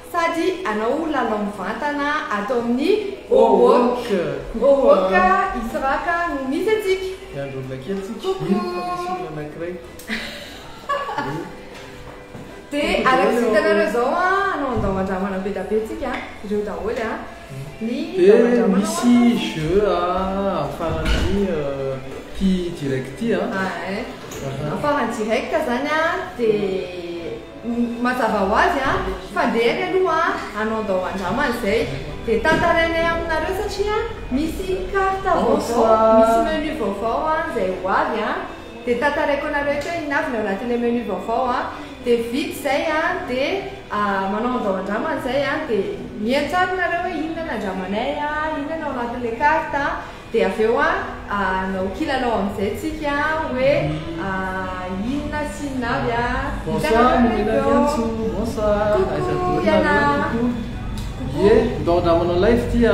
Sadi anao lalao mivantana atao amin'ny OWOK. OWOK isaraka no misy atsika. Dia araka sy hitanareo zao anao andao-andramana be da be atsika ireo daholo ny daholo. Misy jeu afarany ty direct ty afarany direct zany dia mazava ho azy fandehany aloha anao andao-andramana zay dia tantarainay aminareo satria misy carte vaovao misy menu vaovao zay ho avy dia tantaraiko anareo hoe inavy ny ao anatin'ilay menu vaovao dia vity zay dia manao andao-andramana zay dia miantsara nareo hoe inona ny andramanay inona ao anatin'ilay carte dia avy eo anao kilalao amin'izay tsika hoe inona sy inona avy ndao-andramanao live ty dia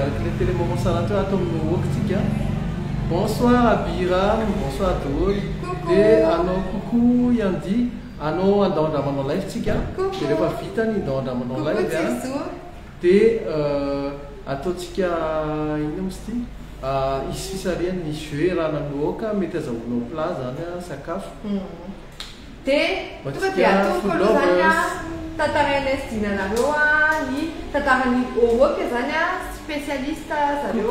araky le télémoment sanato atao amin'ny OWOK tsika. Bonsoir Abira, bonsoir daholo. Dia anao coucou Yandi, anao andao-andramanao live tsika dia rehefa vita ny ndao-andramanao live dia ataotsika ino misy ty isy fisarihany ny jeu raha nanoaka mety azahoanao plat zany sakafo. Dia tonga dia atoko aloha zany tantarainay sy dinanareo ny tantarany OWOK zany spécialiste zareo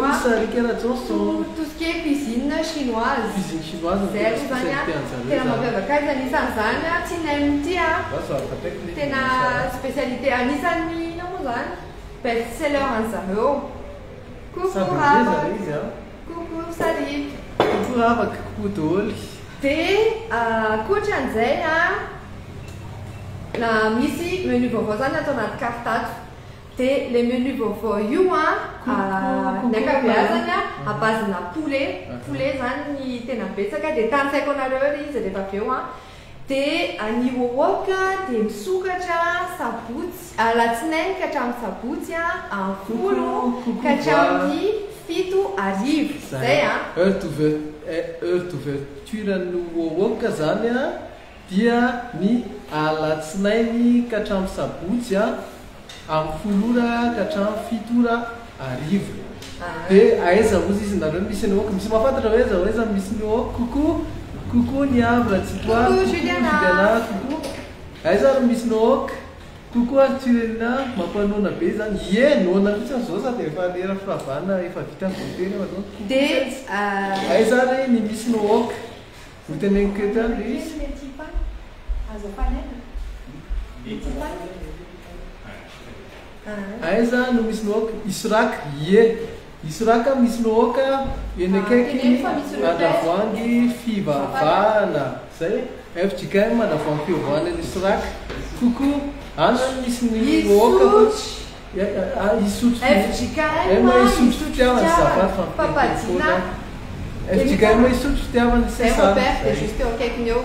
tout ce qui est cuisine chinoise. Zay aloha zany tena mampiavaka azy anisan'ny zany tinainy ty tena spécialité anisan'ny ino moa zany best seller an'zareo. Coucou Rava. Coucou Salib. Coucou Rava, coucou daholo. Dia koatran'izay misy menu vaovao zany atao anaty kartato. Dia le menu vaovao io ny ankabeazany abazina poulet zany ny tena betsaka dia tantsaiko anareo izy rehefa avy eo dia ny OWOK dia misokatra sabotsy alatsinainy ka hatramin'ny sabotsy amin'ny folo ka hatramin'ny fito arivo zay heure d'ouverture ny OWOK zany dia ny alatsinainy ka hatramin'ny sabotsy amin'ny folora ka hatramin'ny fitora arivo. Dia aiza ozy izy nareo misy ny OWOK misy mahafantatra hoe aiza misy ny OWOK. Coucou Niavra, coucou Juliana, coucou. Aiza misy ny OWOK. Coucou Arthurina, mampanona be zany. Nona mihitsy zao sady efa lera firavana efa vita voateny manao. Dia aiza re ny misy ny OWOK. Voteneniko eto any izy. Aiza no misy ny OWOK. Isoraka Isoraka misy ny OWOK eny akaiky Andavoangy fivavahana zay FJKM Andavoangy fivavahana ny Isoraka. Coucou ana misy ny OWOK isotro FJKM isotro fitiavana zavatra Papadina FJKM isotro fitiavana sesana dia juste eo akaikiny eo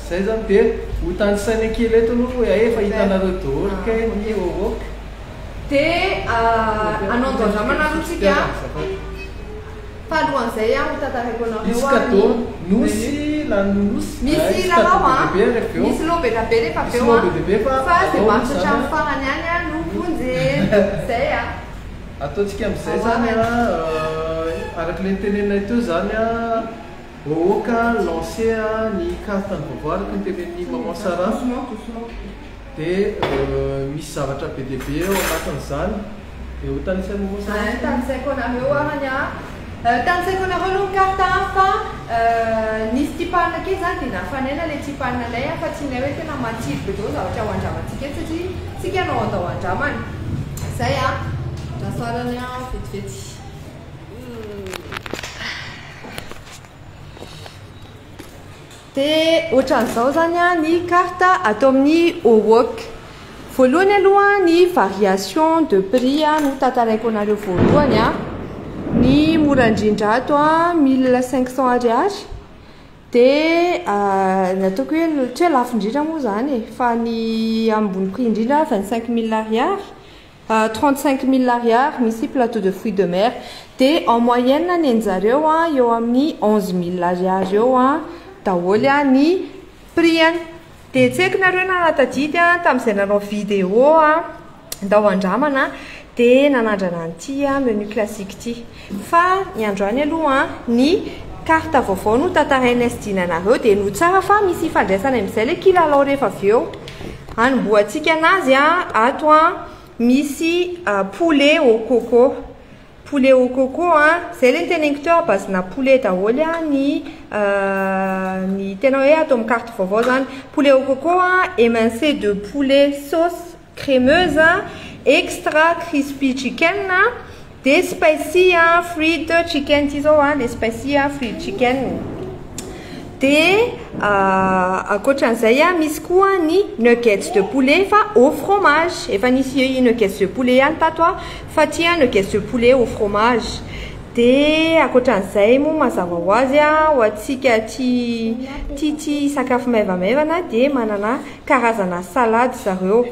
zay zany dia ho tanisaina kely eto aloha hoe efa hitanareo daholo kay ny OWOK. Dia anao andao-andramana alohatsika falohan'izay ho tantaraiko misy cadeau nosy lanosy misy lalao misy lobe be rehefa avy eo fa dia mahatratra amin'ny farany any no vonjeny zay ataotsika amin'izay zany araka le nitenenay teo zany OWOK lancé ny carte ny vaovao araka ny tenen'ny maman Sara. Dia misy zavatra be dia be ao anatin'izany dia ho tanisainy moa zany tanisaiko anareo tanisaiko anareo aloha carte fa nisy tipanina kely zany dia nafanaina le tipaninanay fa tianay hoe tena matsiro be dao zavatra ho andramantsika eto satria tsika anao andao andramany zay nasoarany vetivety. Dia ohatran'izao zany ny carte atao amin'ny OWOK. Voalohany aloha ny variation de prix no tantaraiko anareo voalohany ny mora indrindra ato 1500 ariary dia nataoko hoe tsy hoe lafo indrindra moa zany e fa ny ambony prix indrindra 25 000 ariary 35 000 ariary misy plateau de fruits de mer dia en moyenne ny anjareo eo amin'ny 11 000 ariary eo daholo ny prix-any dia tsy haiko nareo nanatadidy tamin'izay nanao vidéo ndao andramana dia nanandrana an'ity menu classique ity fa ny androany aloha ny carte vaovao no tantaraina sy dinanareo dia no tsara fa misy fandraisana amin'izay ilay kilalao rehefa avy eo hanomboantsika anazy ato misy poulet au coco poulet au coco zay ilay niteneniko teo bazina poulet daholo ny tena hoe atao amin'ny carte vaovao zany poulet au coco émincé de poulet sauce crémeuse extra crispy chicken des spicy fried chicken ty zao les spicy fried chicken dia akoatran'izay misy koa ny nuggets de poulet fa au fromage efa nisy nuggets de poulet ihany tato fa ty nuggets de poulet au fromage dia akoatran'izay moa mazava ho azy ho antsika ty sakafo maivamaivana dia manana karazana salade zareo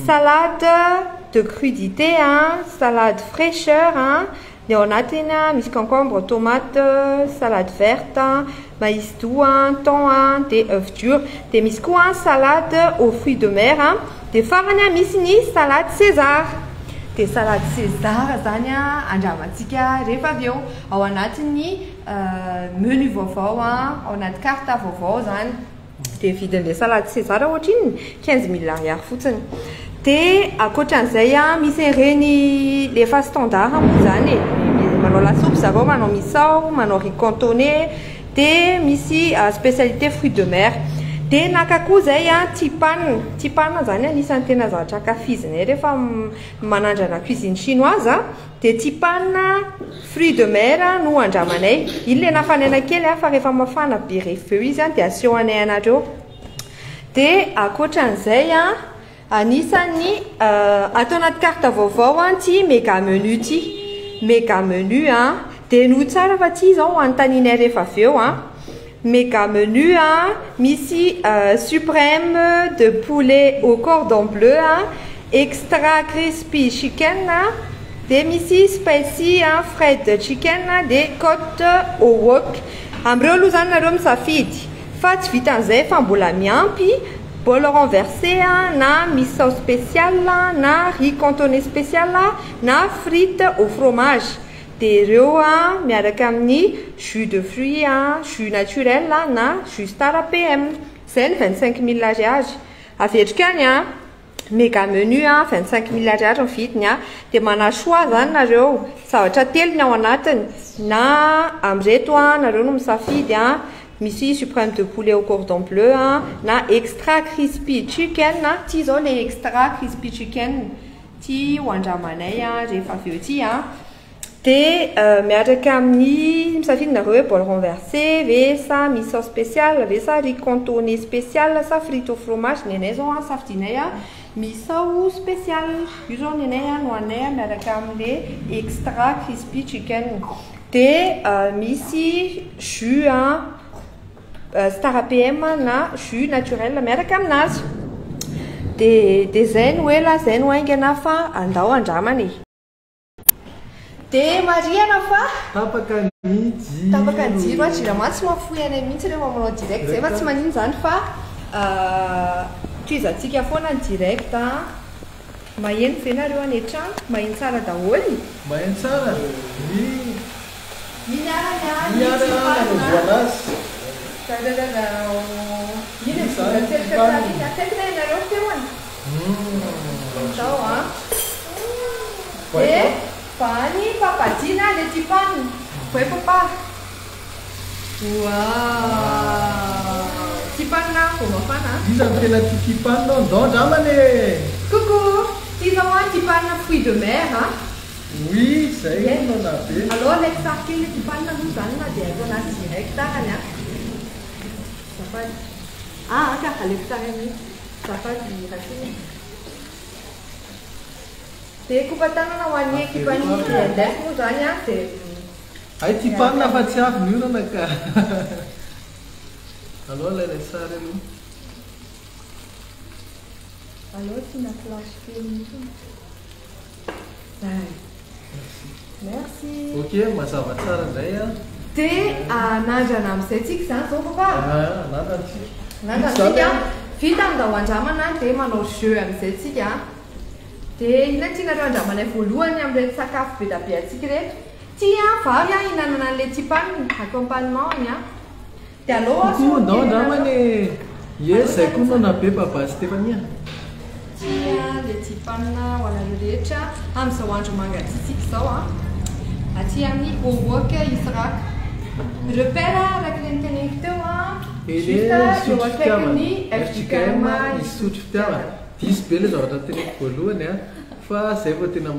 salade de crudité salade fraîcheur dia ao anatiny misy concombre tomate salade verte maïs doux thon dia œuf dur dia misy koa salade aux fruits de mer dia farany misy ny salade césar dia salade césar zany andramantsika rehefa avy eo ao anatiny menu vaovao ao anaty carte vaovao zany dia vidin'ilay salade césar ohatriny 15 000 ariary fotsiny dia akoatran'izay misy ireny lefa standard moa zany manao lasopy zareo manao misao manao riz cantonné dia misy spécialité fruits de mer dia nakakoa zay tipan zany anisan'ny tena zavatra ankafizinay rehefa manandrana cuisine chinoise dia tipan fruits de mer no andramanay iny le nafanaina kely fa rehefa mafana be rehefa eo izy dia asehoanay anareo dia akoatran'izay anisany atao anaty carte vaovao ty méga menu ty méga menu dia no tsara fa ty zao antaninay rehefa avy eo méga menu misy suprême de poulet au cordon bleu extra crispy chicken dia misy spicy fried chicken dia côte au wok amreo aloha zany nareo misafidy fa tsy vitan'izay fa mbola miampy bol renversé na misy sauce spéciale na riz cantonné spécial na frites au fromage dia ireo miaraka amin'ny jus de fruits jus naturel na jus star PM zay ny 25 000 ariary avetrikany méga menu 25 000 ariary mividiny dia mana choix zany nareo zavatra telo ny ao anatiny na amreto nareo no misafidy misy suprême de poulet au cordon bleu na extra crispy chicken ty zao le extra crispy chicken ty ho andramanay rehefa avy eo ty dia miaraka amin'ny misafidy nareo hoe bol renversé ve sa misy sauce spéciale ve sa riz cantonné spécial sa frite au fromage ny anay zao safidinay misao spécial io zao ny anay no anay miaraka amin'le extra crispy chicken dia misy jus star PM na jus naturel miaraka aminazy dia zay no hoe zay no haingana fa andao andramany dia mariana fa tapaka ny jiro jirama tsy mafoy anay mihitsy rehefa manao direct zay fa tsy manino zany fa toizantsika foana ny direct maheno ve nareo any an-trano maheno tsara daholo maheno tsara Pani papadina le tipani. Foi papa. Wow. Tipana como fana? Dizem que ela tipana não dá jamais. Coucou. Disons un tipana fruits de mer, hein? Oui, ça y est, on a fait. Alors l'exarché le tipana nous a dit on a direct là. Ça va. Ah, car l'exarché ça va dire. Dia kupatana wani kipani dia mo zanya te ai tipana fa tsy avy io nanaka aloha lailay sary aloha. Aloha tsy na flashe kely mihitsy. Merci. Ok, mazava tsara indray a. Dia nandrana amin'izay tsika izany zao papa. Nandrana tsika vita amin'ndao andramana dia manao jeu amin'izay tsika. Dia ina tianareo andramanay voalohany amin'ireny sakafo be da be antsika rehetra. Tia vary hihinanana an'ilay tipanina accompagnement a. Dia aloha non andramany ye zay koa nanabe baba Stéphania. Tia le tipanina ho anareo rehetra amin'izao andro mangatsiatsika izao a. Aty amin'ny OWOK Israq. Repère araka ilay niteneniko teo a. Juste eo akaikin'ny FJKM isotro fitiavana. Diso be ilay zavatra teneniko voalohany a. Fa zay vao tena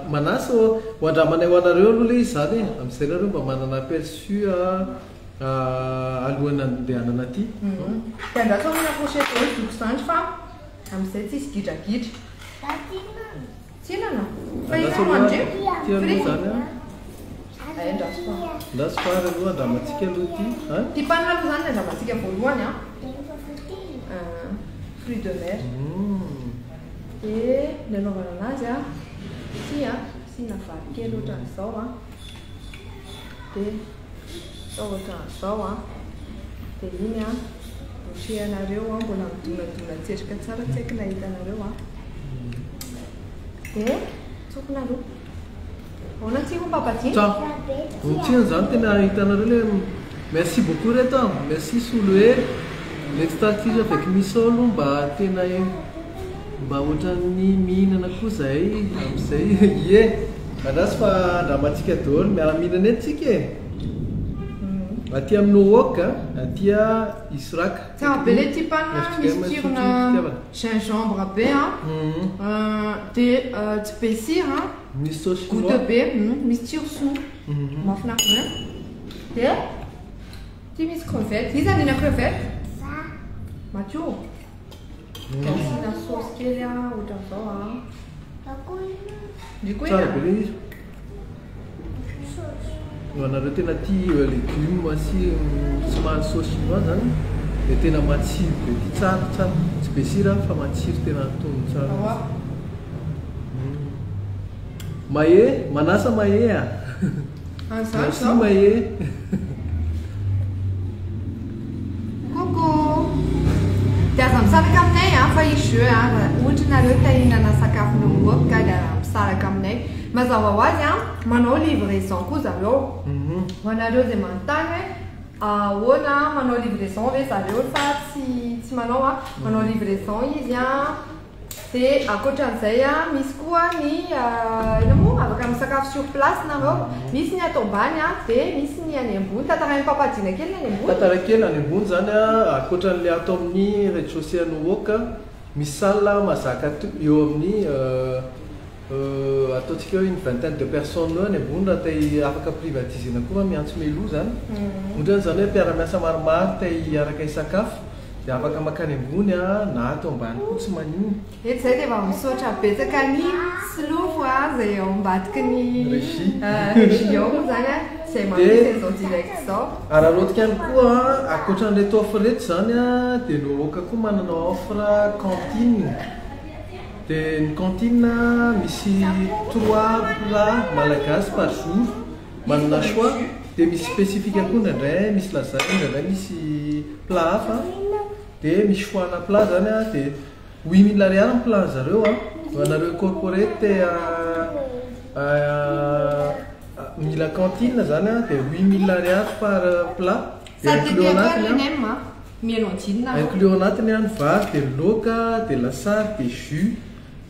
manasa ho andramanay ho anareo aloha ilay izy zany amin'izay nareo mba manana aperçu alohan'ny andehanana aty. Dia andraso amina pochette hoe doko sandry fa amin'izay tsisy gidragidra. Tsinana? Fa io mandreo? Tia zany a. Andraso fa. Andraso fary aloha andramantsika aloha ty. Tipanina aloha zany andramantsika voalohany a. Fruits de mer. Dia ny anaovana anazy a. Ty a, sina vary kely ohatran'izao a. Dia izao ohatran'izao a. Dia iny a, boucher-nareo a, mbola midonadona tserika tsara tsy haiko nahitanareo a. Dia tsokonareo. Ahoana tsika ho papaty? Tsika zany tena hitanareo le merci beaucoup reto. Merci Souloué. L'expertise avec misolo mba tena mba ohatran'ny mihinana koa zay amin'izay ie. Andraso fa andramantsika daholo miara-mihinana antsika e. Aty amin'ny OWOK, aty Israq. Tsara be ilay tipanina misy kirona gingembre be a. Dia tsy be sira. Misy sauce goutte be, misy tsirosoa. Mahafinaritra be. Dia ty misy crevette. Iza nina crevette? Mathieu. Asina sauce kely a ohatran'izao a. Tsara be ilay izy. Anareo tena tia légume sy somary sauce chinoise zany dia tena matsiro be ty tsara tsara tsy be sira fa matsiro tena tony tsara. Mahe manasa mahe a. Merci mahe. Coucou. Dia aza misaraka aminay a fa izy jeu a ohatra nareo ta hihinana sakafo ny OWOK dia misaraka aminay. Mazava ho azy a manao livraison koa zareo. Ho anareo izay manontany hoe ahoana manao livraison ve zareo fa tsy manao a. Manao livraison izy a. Dia ankoatran'izay a misy koa ny ina moa afaka misakafo sur place nareo. Misy ny ato ambany a dia misy ny any ambony. Tantarainy papadina kely ny any ambony. Tantara kely any ambony zany a ankoatran'ilay ato amin'ny rez-de-chaussée ny OWOK misy salle mazaka eo amin'ny ataontsika hoe une vingtaine de personnes any ambony raha ta afaka privatisena koa miantso meloa zany. Ohatrany zany hoe mpiara-miasa maromaro ta hiaraka hisakafo dia afaka makany ambony a na ato ambany koa tsy manino. Eto izay dia mba misaotra betsaka ny silofo a izay ao ambadiky ny régie ao moa zany a izay mampisy izao direct izao. Raha loatra ihany koa ankoatran'reto offre reto zany a dia ny OWOK koa manana offre cantine. Dia ny cantine misy 3 plats malagasy par jour manana choix. Dia misy spécifique koa indraindray misy lasagne indraindray misy plat hafa. Dia misy choix-na plat zany a dia 8000 ariary ny plat zareo a. Ho anareo corporate mila cantine zany a dia 8000 ariary par plat. Inclus anatiny a ny vary dia laoka dia lasary dia jus.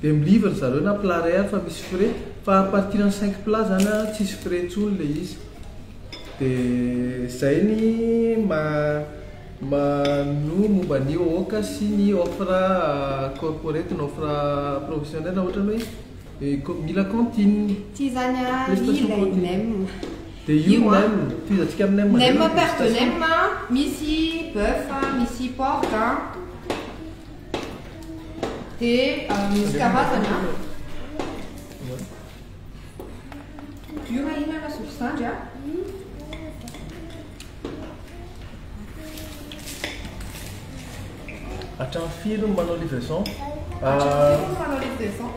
Dia milivre zareo na plat ariary fa misy frais fa à partir ny 5 plat zany a tsisy frais intsony ilay izy. Dia zay ny mano momba ny OWOK sy ny offre corporate ny offre professionnel ohatrany hoe mila cantine. Ty zany a ilay nem. Dia io nem toizantsika amin'ny nem perte de nem misy bœuf misy porc dia misy karazana. Io raha hihinana sosandry a. Attrahan'ny firy no manao livraison? Manao livraison.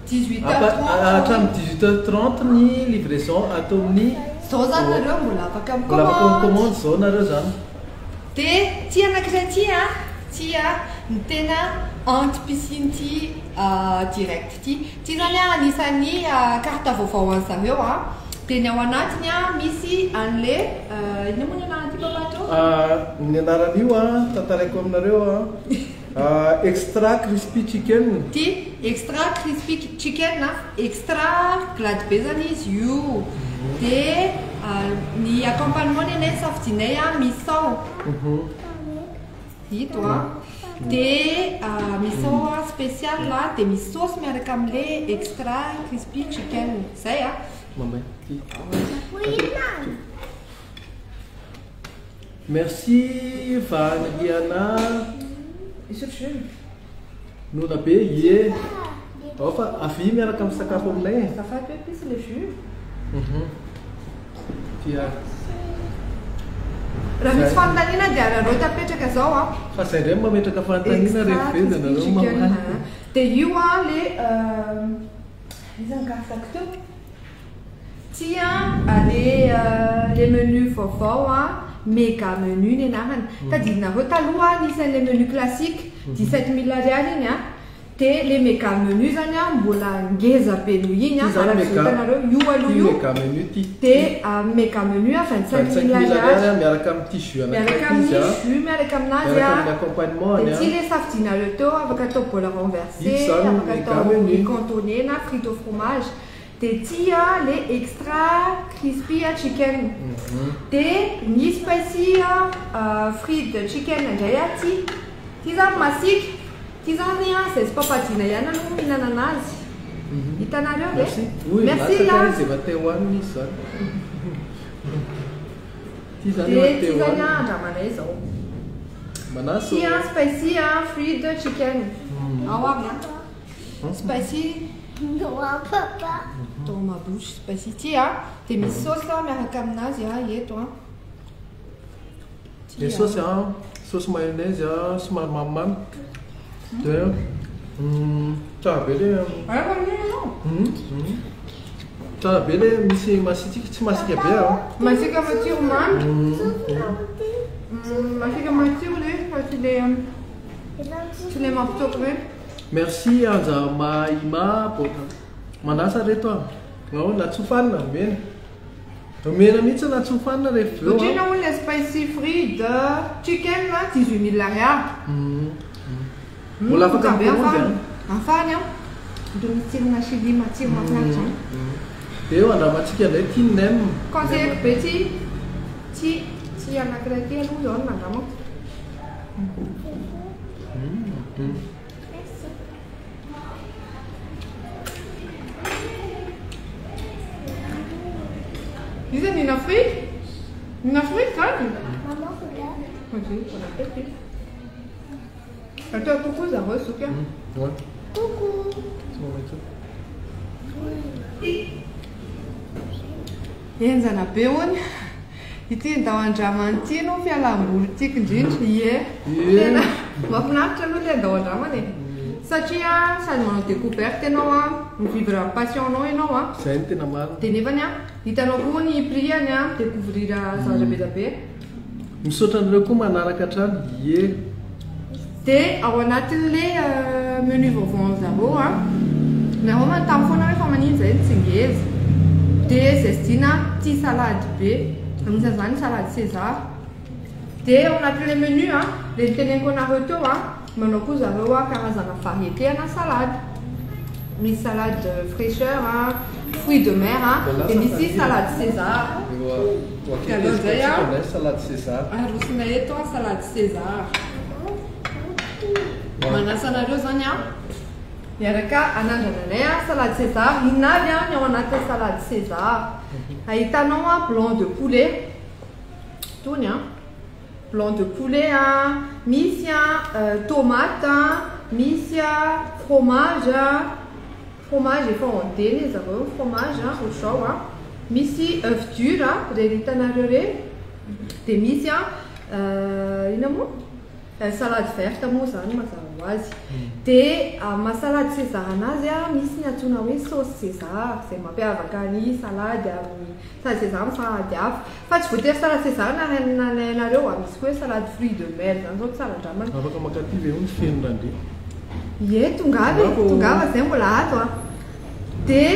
18h30. 18h30 ny livraison atao amin'ny zao zany nareo mbola afaka commande zao nareo zany. Dia ty anankiray ty a, ty a ny tena anti-piscine ty direct ty zany a anisan'ny carte vaovao an'ny zareo a. Dia ny ao anatiny a misy an'le ino moa ny anaran'ity babato? Ny anaran'io a tantaraiko aminareo a extra crispy chicken. Ty extra crispy chicken extra glady be zany izy io. Dia ny accompagnement nenay safidinay a misao. Ito a. Dia misao a spécial là dia misy sauce miaraka amin'le extra crispy chicken. Zay a. Mamay. Merci Vaniana. Nona be ie. Fa avy miaraka amin'ny sakafo aminay. Ça fait plus le jus. Tia. Raha misy fanontaniana dia arareo tapetraka zao a. Fa zay indray mametraka fanontaniana rehefa edy anareo mamay. Dia io a le izany gasako teo. Ty a les menus vaovao a méga menu ny anarany. Tadidinareo taloha nisy an'le menu classique 17 000 ariary iny a. Dia le méga menu zany a mbola ngeza be noho iny a. Hitanareo io aloha io. Méga menu ty. Dia méga menu a 25 000 ariary. Miaraka amin'ny petit jus miaraka amin'ny jus miaraka aminazy miaraka amin'ny accompagnement dia ty le safidinareo teo afaka atao bola renversé, afaka atao contourné na frite au fromage. Dia ty a le extra crispy chicken. Dia ny spicy fried chicken indray a ty zany masika. Ty zany a zay sy papadina ihany aloha mihinana anazy. Hitanareo ve? Merci là. Zay efa te hohanina izy zany. Ty zany dia efa te ty zany hohanina. a andramanay zao. Manaso. Ty a spicy fried chicken. Ao avy a. Spicy. Dans ma bouche, spicy ty a. Dia misy sauce miaraka aminazy eto a. Le sauce sauce mayonnaise somary mamimamy. Dia tsara be le tsara be le misy masika tsy masika be masika matsiro mamy. Masika matsiro le fa tsy le mampitoko be. Merci anja maima manasa reto a. Ngao natsofanina mena. Mena mihitsy natsofanina rehefa eo. Ohatrina hono le spicy fried chicken 18 000 ariary. Mbola afaka afany. Afany a. Dia misy tsirona chili matsiro mahafinaritra. Dia eo andramantsika indray ty nem. Conseilleko be ty anankiray ty aloha zao no mandramako. Izy nina frite? Nina frite zany? Maman regarde. Ok, on a fait. Attends, coucou zareo soka. Ouais. Coucou. Enjana be hony. Ity ndao andramany ity no fialam-boly tiako indrindra. Ie. Tena mahafinaritra aloha le andao andramany e. Satria sady manao découverte ianao a, mivivre passion anao ianao a. Zay ny tena marina. Dia nefany a, hitanao koa ny prix-any a, découvrir zavatra be da be. Misaotra an'ireo koa manaraka hatrany. Ie. Dia ao anatin'le menu vaovao zareo a, nareo manontany foana hoe fa manino zay tsy ngeza. Dia zay sidina tia salady be, anisan'izany salade César. Dia ao anatin'le menu a, le niteneniko anareo teo a, manao koa zareo a karazana variété ana salade. Misy salade fraîcheur a, fruits de mer a, dia misy salade César. Salade César. Arosina eto a salade César. Manasa anareo zany a, miaraka anandrananay a salade César. Inavy a ny ao anatin'ny salade César. Ahitanao a blanc de poulet. Tony a. Blanc de poulet a, misy a tomate a, misy a fromage a. Fromage efa andeny zareo fromage au chaud a. Misy œuf dur a, rery hitanareo re. Dia misy a ina moa? salade verte moa zany mazava ho azy. Dia mahasalady César anazy misy ny antsoina hoe sauce César izay mampiavaka ny salady amin'ny salade César sahady hafa. Fa tsy voatery salade César nanareo misy koa hoe salade fruits de mer zany zao tsaran-dramana. Afaka makatỳ ve hono fenona andre? Ie, tongava izay mbola ato a. Dia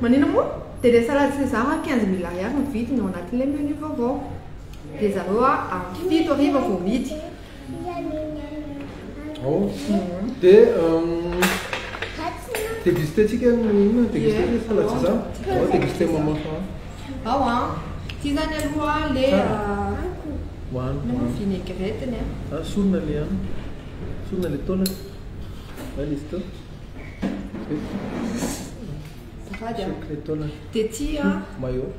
manino moa? Dia ilay salade César 15 000 ariary no vidiny ao anatin'ilay menu vaovao. Dia zareo amin'ny 7 arivo vao midy. Dia dégusté-tsika inona dégusté ilay salade César? Dégusté maman fa. Ao ity zany aloha ilay vinaigrette-ny solona le any. Solona le taolana. Izy tao. Safady le taolana. Dia ity maillot.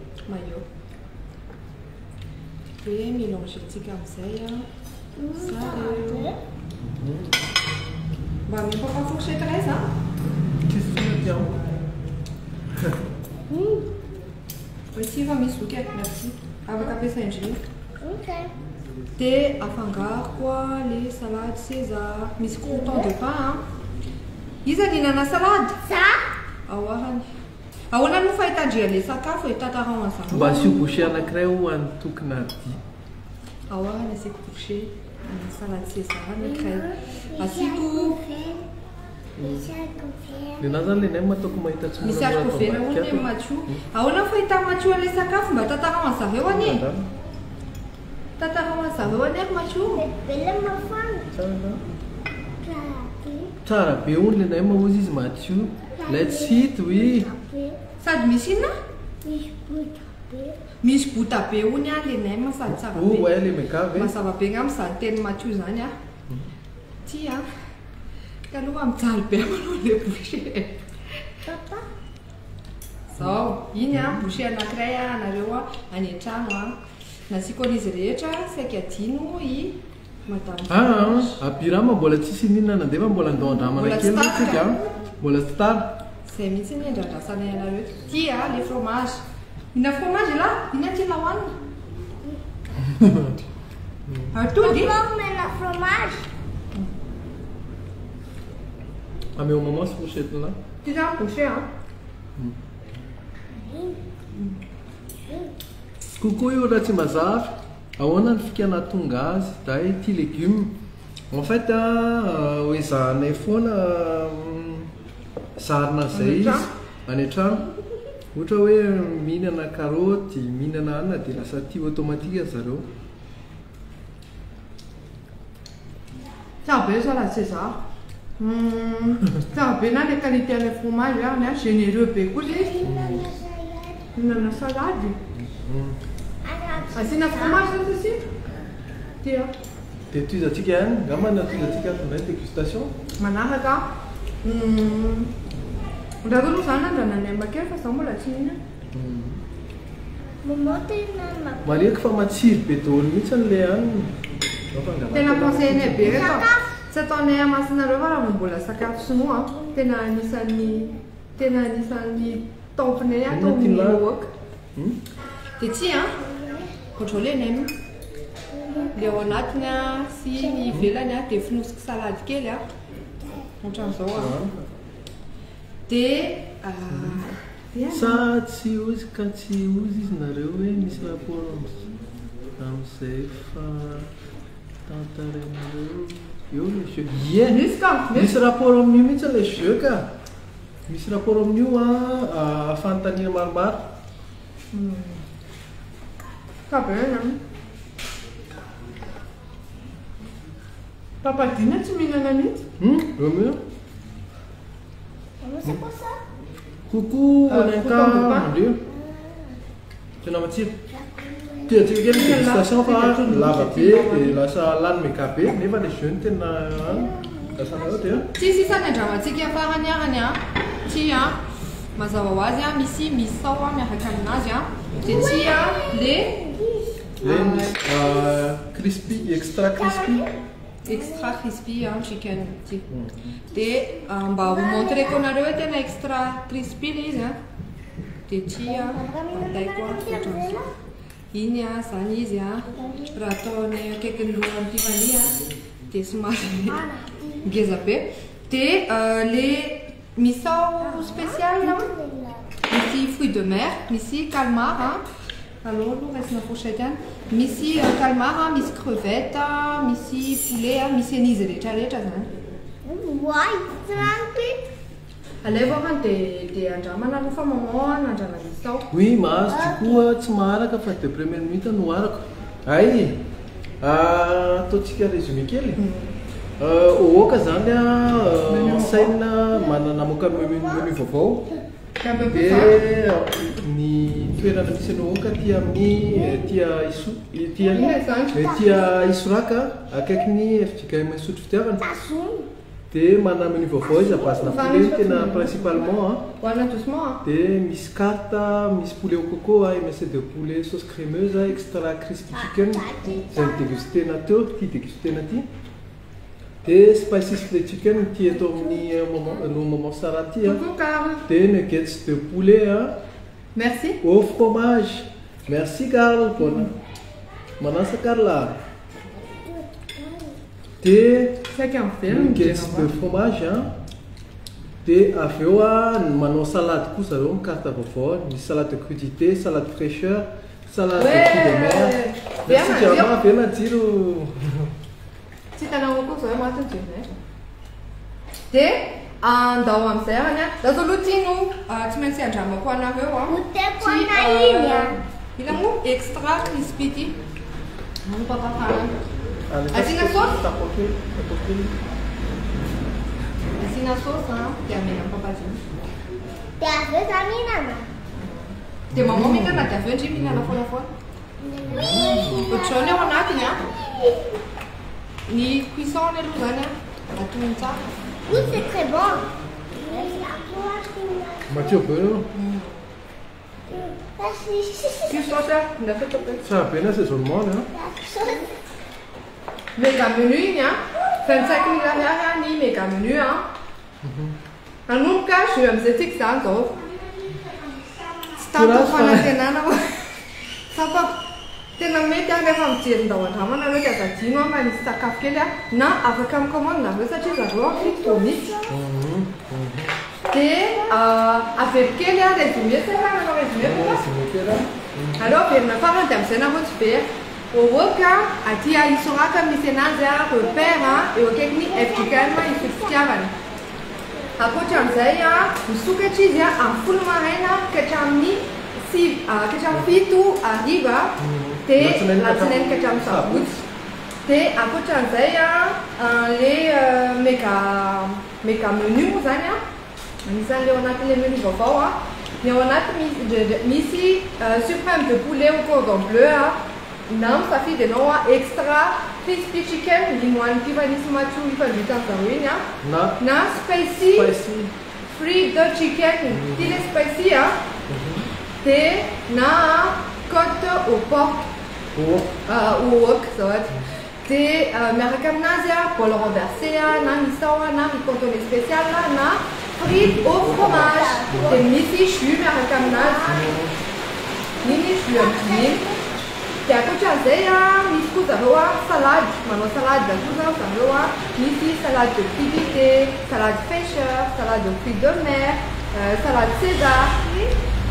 Dia mélangentsika amin'izay zareo. Mba mimpapa fourchette raiza? Tsisy tiao. Ity efa misy boky merci. Afaka ampiasa indrindra. Dia afangaro koa le salade César. Misy crouton de pain. Iza ninana salade? Ahoana no fahitandria le sakafo tantarao an'izany. Mba asio boucher anankiray ho an'ny tokony ady. Ahoana asiako boucher salade César anankiray. Asiako Lena zany le nem ataoko mahita tsy misy haricot vert hono ny matio. Ahoana ny fahita matio an'ilay sakafo mba tantarao an'zareo ani? Tantarao an'zareo ani ary matio? Tsara be hono le nem ozy izy matio. Lay tsy hita oi. Sady misy inona? Misy bota be hono le nem sady tsara be. Ouais, le mekave. Mazava be amin'izany teny matio zany Ty ka aloha mijaly be manao le boucher. Zao, iny boucher anankiray anareo any an-trano nasiako an'izy rehetra saika adino i madame. Apirama mbola tsisy ninona nandefa mbola andao andramana kely tsika. Mbola tsy tara. Zay mihitsy ny andradrasanay anareo. Ty le fromage. Ina fromage là? Ina ty lahoanina? Atody? La fromage. Ameo maman sy fourchette là. Ty zany boucher Coucou io raha tsy mazava. Ahoana ny fikana tonga azy da ity légume. En fait hoe zahanay foana zarina zay izy any an-trano. Ohatra hoe mihinana karaoty, mihinana anana dia lasa tia automatique zareo. Tsara be salade César. Tsara be na le qualité an'ilay fromage généreux be koa izy. Mihinana salady. Asiana fromage zany izy. Dia toizatsika ihany, angambany toizatsika tonga dégustation. Manaraka ndrako aloha zany andranany ambakely fa zaho mbola tsy mihinana. Mariaka fa matsiro be daholo mihitsy an'ilay haniny. Tena conseillé be reto. Tsy ataonay amasinareo fa raha mbola sakafo sinoa tena anisan'ny tomponay atao miloaka. Dia ty contrôler nem le ao anatiny sy ny ivelany dia finosiko salady kely ohatran'izao dia sa tsy ozy ka tsy ozy izy nareo hoe misy rapport amin'izay fa tantarainareo eo le jeu. Misy rapport amin'io mihitsy le jeu ka. Misy rapport amin'io fanontaniana maromaro. Papa Dina tsy mihinana mihitsy. Romeo. Coucou Olenka. Tena matsiro. Tiatsika kely dégustation fa lava be dia lasa lany meka be nefa le jeune tena lasanao dia. Tsisy isany andramantsika farany arany ty mazava ho azy misy misao miaraka aminazy dia ty le crispy extra crispy chicken ty. Dia mba ho montreko anareo hoe tena extra crispy le izy dia ty ataiko ohatran'izao. Iny zany izy raha ataonay akaiky ny lohan'ny mpivania dia somary ngeza be. Dia le misao spécial misy fruits de mer, misy calmar. Alors aloha raisina fourchette ihany. Misy calmar, misy crevette, misy poulet, misy an'izy rehetrarehetra zany. Alevana dia andramana aloha fa maman andrana misao. Oui, mahazo tokoa tsy maharaka fa de première minute no arako. Ay, ataontsika résumé kely. Ohoka zany saina manana moka menu vaovao. Dia ny toerana misy ny ohoka tia Isoraka akaiky ny FJKM Sotro Fitiavana. Dia manana menu vaovao izy basina poulet tena principalement. Dia misy carte, misy poulet au coco, MSC de poulet sauce crémeuse, extra crispy chicken. Zay dégusté na teo, ty dégusté na ty. Dia spicy split chicken ty eto amin'ny moment sara ty. Dia nuggets de poulet merci au fromage. Merci Carl. Manasa Carla. Dia nuggets de fromage. Dia avy eo manao salade koa zareo mikarta vaovao, misy salade de crudité, salade fraîcheur, salade de fruits de mer. Merci Diama, vena jiro. Tsy tanao koa zao matiny jirona. Dia andao amin'izay any lazo aloha tiano tsy maintsy andramako anareo ila moa extra crispy ty mampapafana. Asina sauce? Asina sauce dia amena papazinho. Dia avy eo zany mihinana. Dia maman mihinana dia avy eo ndry mihinana foanafoana. Ohatr'izao ny ao anatiny ny cuisson ny aloha zany atono tsara. Oui, c'est très bon. Mathieu be. Que sauce na feito bem. Tsara be na saisonnement Mega menu igny 25 000 ariary ny mega menu Hanomboka je am'izay tiako zany zao. Tsy tanto fanantenana sapa tena mety rehefa mijery ndao andramana anao dia azadino fa nisy sakafo kely na afaka mikommande nareo satria zareo fito mihitsy. Dia avely kely résumé saka nanao résumé koa. Alors verina farany dia am'izay nareo tsy very. Ohoka aty Isoraka misy anazy repère eo akaiky ny FJKM Sotro Fitiavana. Ankoatran'izay misokatra izy amin'ny folo maraina ka hatramin'ny fito hariva dia latsinainy ka hatramin'ny sabotsy. Dia ankoatran'izay le méga menu zany anisan'le ao anatin'le menu vaovao ny ao anaty misy suprême de poulet au cordon bleu na misafidy ianao extra crispy chicken ny moan'ny mpivanisy matso ifandritany zareo iny na spicy free de chicken ty le spicy dia na côte au porc wok zao aty. Dia miaraka aminazy bol renversé na misao na ricontone spécial na frites au fromage. Dia misy jus miaraka aminazy niny jus amin'iny. Dia ankoatran'izay misy koa zareo salade, manao salade koa zareo misy salade de crudité, salade fraîcheur, salade de fruits de mer, salade César.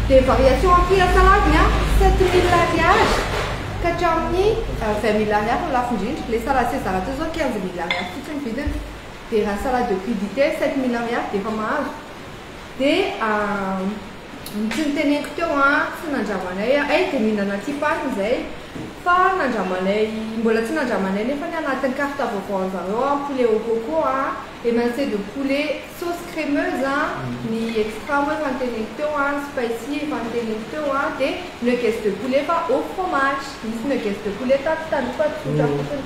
Dia variation ampy salade 7000 ariary ka hatramin'ny 20 000 ariary no lafo indrindra. Le salade César atao zao 15 000 ariary fotsiny vidiny. Dia raha salade de crudité 7 000 ariary dia efa mahazo. Dia tsy niteneniko teo tsy nandramanay dia mihinana tipany zay fa nandramanay mbola tsy nandramanay nefa ny anatin'ny carte vaovao zareo poulet au coco MSC de poulet sauce crémeuse ny extra moa efa niteneniko teo spicy efa niteneniko teo dia nuggets de poulet fa au fromage. Misy nuggets de poulet tatitany fa tsotra fotsiny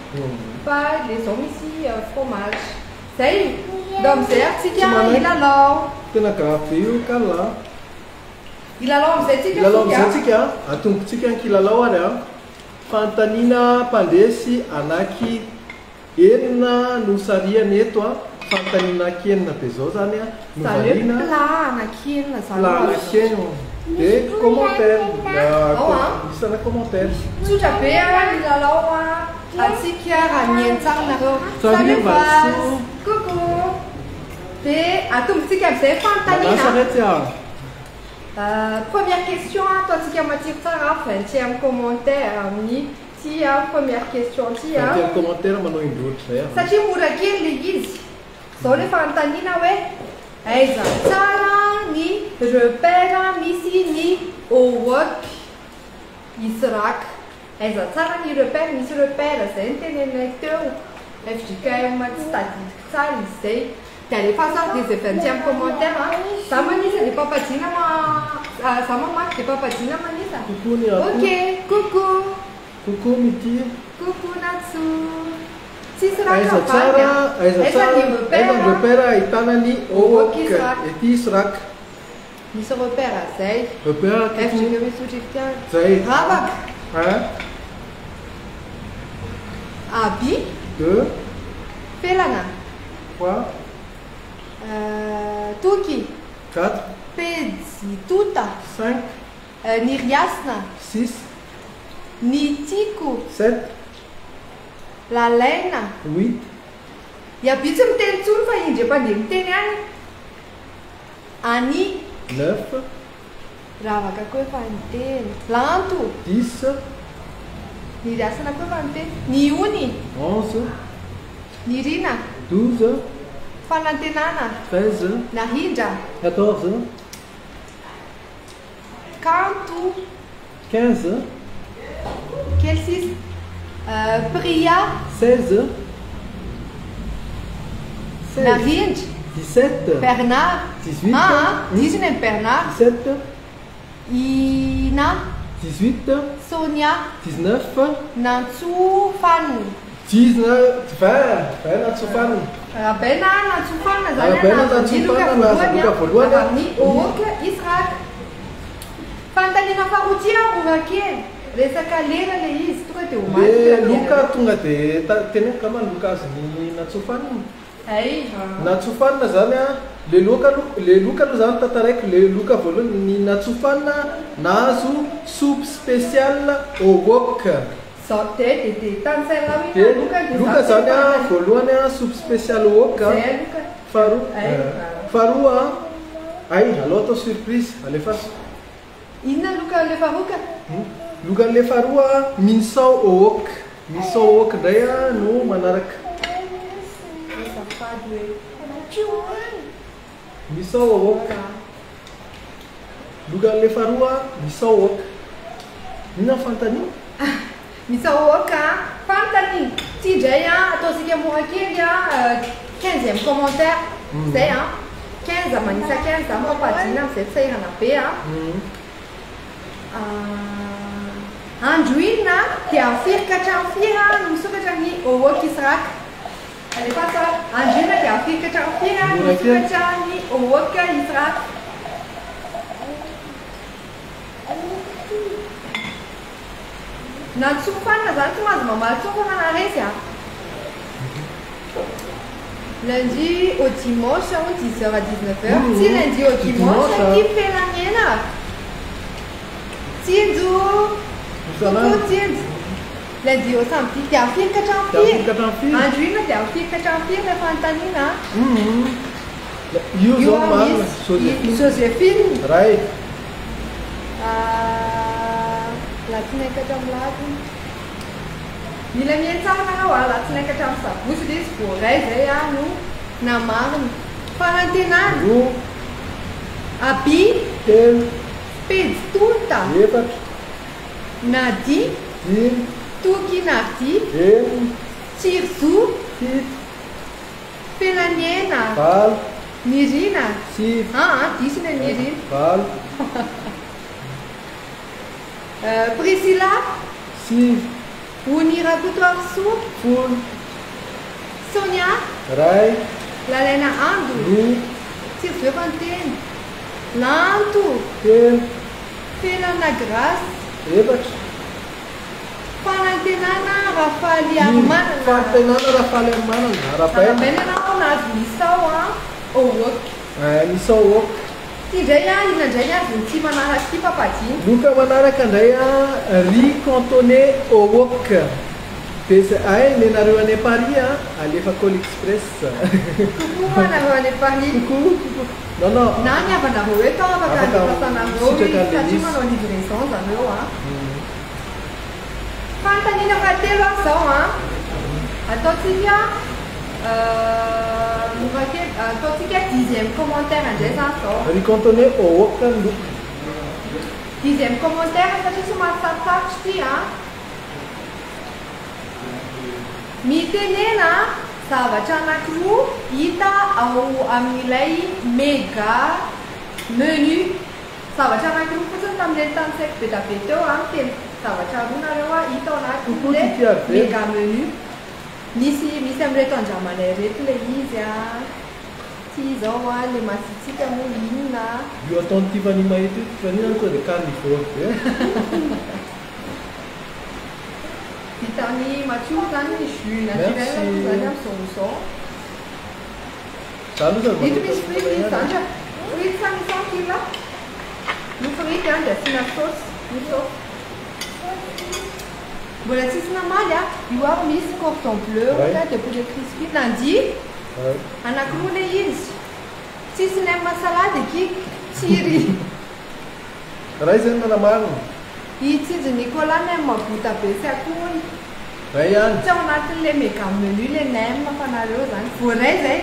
fa le zao misy fromage. Zay ndao am'izay atsika ilalao. Tena grave io kala. Ilalao am'izay tsika atombotsika ankilalao ary fantanina mpandesy anaky enina no sariany eto fantanina anaky enina be zao zany novalina plat anaky enina plat anaky enina Dia commentaire. Isana commentaire. Tsotra be milalao atsika raha mientsarnareo. Salut Valso. Coucou. Dia atombontsika amin'izay fanontaniana. S'arrête Première question, ataontsika matsiro tsara fantsy amin'ny commentaire amin'ny ty première question ty Quel commentaire manao indroatra zay. Satria mora kely le izy. Zao le fanontaniana hoe aiza tsara ny repère misy ny OWOC ISRAC. Aiza tsara ny repère misy repère zay ny tenenay teo. FJKM tsy tadidiko tsara izay. Dia alefa sary dia izay avy amin'ny commentaire za manisa dia papadina za mamaky dia papadina manisa. Coucou ni ako. Ok, coucou. Coucou Miti. Coucou Natsu. Tsisy raha Aiza tsara, aiza ny repère ahitana ny OWOC ety ISRAC. Misy repère zay. Repère FJK misotry fitiavana. Zay. Ravaka. 1, Abi. 2, Felana. 3, Tuki. 4, Pedzituta. 5, Ny riasina. 6, Ny tiko. 7, Lalaina. 8, Iabitsy miteny tsony fa indre-pandeha miteny any. Ani. 9, Ravaka koa efa miteny. Lanto. 10, Ny riasina koa efa miteny. Ny ony. 11, Ny rina. 12, Fanantenana. 13, Nahindra. 14, Kanto. 15, Quel six? Priya. 16, 16, Nahindra. 17, Bernard. 18, 19 Bernard. 17, Ina. 18, Sonia. 19, Nantso Fano. 19, 20 natsofanana. Rabena Nantso Fano zany Rabena Nantso Fano na Luka voalohany amin'ny OWOC ISRAC. Fanontaniana faharotia mora kely. Resaka lera le izy tonga dia Le Luka tonga dia teneniko kama Luka azy ny natsofanana. Ay. Natsofanana zany le Luka aloha zany tantaraiko le Luka voalohany ny natsofanana nahazo soupe spéciale OWOC. Zao dia tansay raha Dia hoe Luka zany voalohany soupe spéciale OWOC. Zay Luka. Faharoa ay alao atao surprise alefa. Inona Luka le faharoka? Luka le faharoa minsao OWOC. Minsao OWOC indray no manaraka. Misao OWOC. Luka le faharoa misao OWOC. Inona fanontaniana? Misao OWOC fanontaniana. Ty indray ataontsika mora kely 15e commentaire. Zay 15 manisa 15 za mampapadina amin'izay fitsahirana be Androina dia afirika hatrany firy no misokatra ny OWOC ISRAC. Alefa tsara. Androina dia afirika hatrany firy no misokatra ny OWOC ISRAC. Natsofanana zany tsy mahazo mamaly tsofana na resy Lundi au dimanche, 10h à 19h. Si lundi au dimanche, qui fait la mienne? Tiedou. Coucou Tiedou. Lundi au samedi, t'es à fil que t'en fil. Andrina, t'es à fil que t'en fil, la fantanina. Joséphine. Right. La tineka tamlado. Mila mientsara nareo la tineka tamsabotsy le izy voaray zay no namariny. Farantenana. Abi. Pedzituta. Nadi. Tuki Nadi. Tirzu. Felaniena. Nirina. Dice na Nirina. Priscilla. Unira Kutuarsu. Sonia. Lalena Andu. Tirzu Fantine. Lantu. Felana Grace. Fanantenana Rafael Armana. Fanantenana Rafael Armana. Rafael na misao OWOC. Misao OWOC. Ty ndray a ina ndray azony ty manaraky ty papadiny. Loka manaraka indray riz cantonné au wok. Dia ay nenareo any Paris alefa Call Express. Coucou anareo any Paris. Coucou. Non. Na niavanareo eto afaka alefasanareo satria manao livraison zareo a. Fanontaniana fahatelo zao a. Ataontsika ataontsika 10e commentaire indray zany zao. Riz cantonné au wok. 10e commentaire satria somary sarotsarotra ty a. Mitenena zavatra anankiroa hita ao amin'ilay méga menu. Zavatra anankiroa fotsiny tamin'ilay tany saiko be da be teo a teny zavatra roa nareo a hita ao anatin'ilay méga menu. Misy amin'reto andramanay reto le izy a. Ty zao a le masitsika moa inona. Io ataon'ny Tiffany mahita io, Tiffany any koa dia carnivore be. Vitamine mature zany ny jus naturel zany amin'izao. Ito misy frity zany a. Frity sa misy ankila. Ny frity a dia asina sauce. Ny sauce. Mbola tsisy namaly a. Io ary misy cordon bleu ohatra dia poulet crispy nandy. Anankiroa le izy. Tsisy nem salady eky tsiry. Raha izy zany manamarina. Itsinjo Nicolas nem mabota be sy akoho. Ray ihany. Tsy ao anatin'ilay méga menu le nem fanareo zany. Voaray zay.